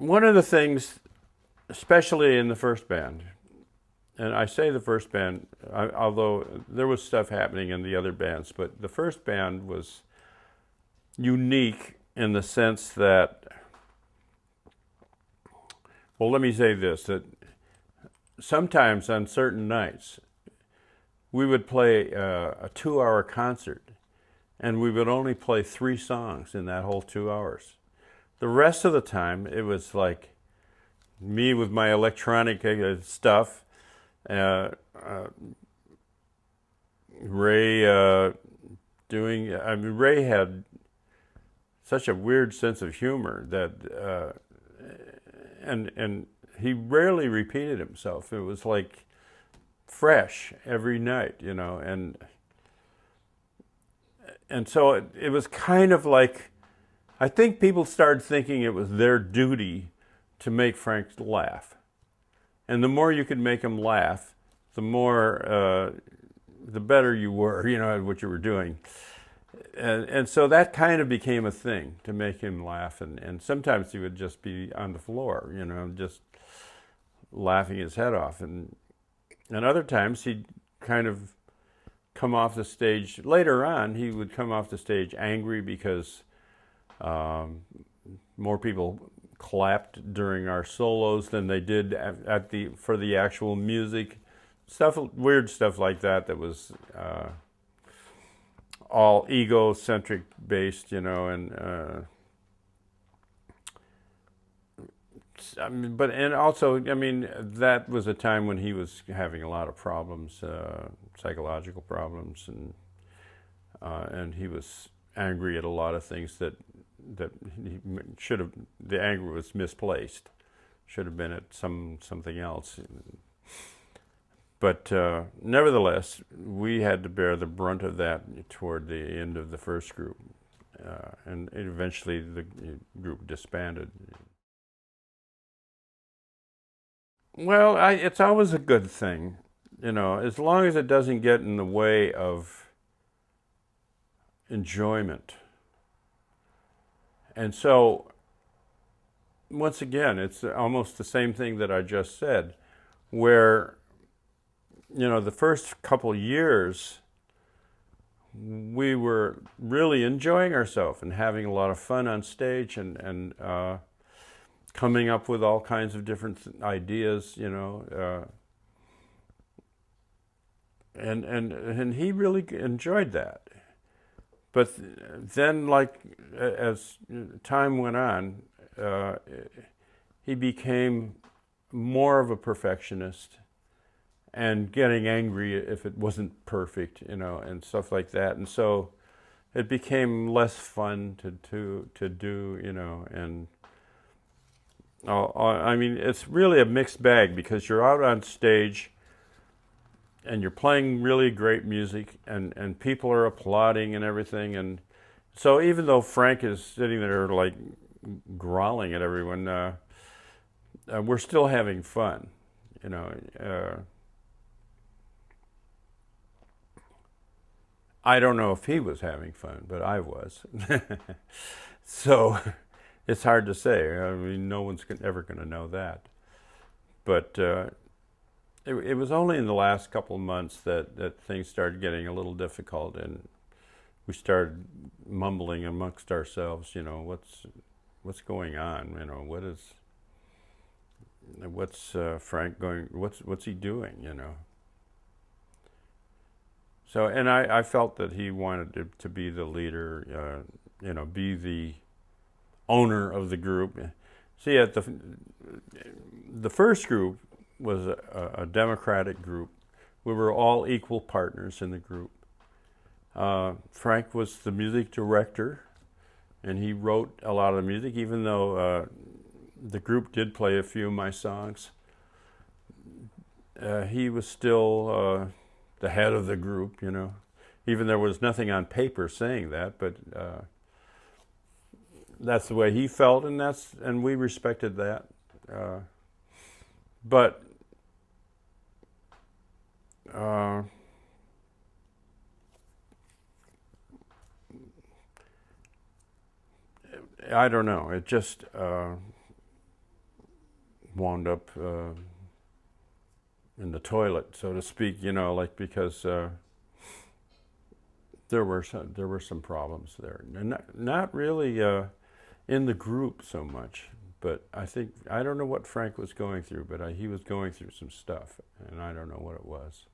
one of the things, especially in the first band, and I say the first band, although there was stuff happening in the other bands, but the first band was unique in the sense that, well, let me say this, that sometimes on certain nights, we would play a 2 hour concert, and we would only play 3 songs in that whole 2 hours. The rest of the time, it was like me with my electronic stuff, uh, uh, Ray doing. I mean, Ray had such a weird sense of humor that, and he rarely repeated himself. It was like fresh every night, and so it was kind of like, I think people started thinking it was their duty to make Frank laugh. And the more you could make him laugh, the better you were, at what you were doing. And so that kind of became a thing, to make him laugh. And sometimes he would just be on the floor, just laughing his head off. And other times he'd kind of come off the stage. Later on, he would come off the stage angry because more people clapped during our solos than they did for the actual music. Weird stuff like that. That was all egocentric based, and and also, I mean, that was a time when he was having a lot of problems, psychological problems, and he was angry at a lot of things that he should have. The anger was misplaced. Should have been at something else. But nevertheless, we had to bear the brunt of that toward the end of the first group, and eventually the group disbanded. Well, it's always a good thing, as long as it doesn't get in the way of enjoyment. And so, once again, it's almost the same thing that I just said, where, the first couple years, we were really enjoying ourselves and having a lot of fun on stage, and coming up with all kinds of different ideas, and he really enjoyed that. But then, like, as time went on, he became more of a perfectionist and getting angry if it wasn't perfect, and stuff like that. And so it became less fun to do, and I mean, it's really a mixed bag, because you're out on stage and you're playing really great music, and people are applauding and everything. And so even though Frank is sitting there like growling at everyone, we're still having fun, I don't know if he was having fun, but I was. So it's hard to say. I mean, no one's ever going to know that. But it was only in the last couple of months that things started getting a little difficult, and we started mumbling amongst ourselves. What's going on? What's Frank going? What's he doing? So, and I felt that he wanted to be the leader, be the owner of the group. See, at the first group was a democratic group. We were all equal partners in the group. Frank was the music director, and he wrote a lot of the music, even though the group did play a few of my songs. He was still the head of the group, even there was nothing on paper saying that, but that's the way he felt, and we respected that. But I don't know. It just wound up in the toilet, so to speak, like because there were some problems there, and not really in the group so much. But I don't know what Frank was going through, but he was going through some stuff, and I don't know what it was.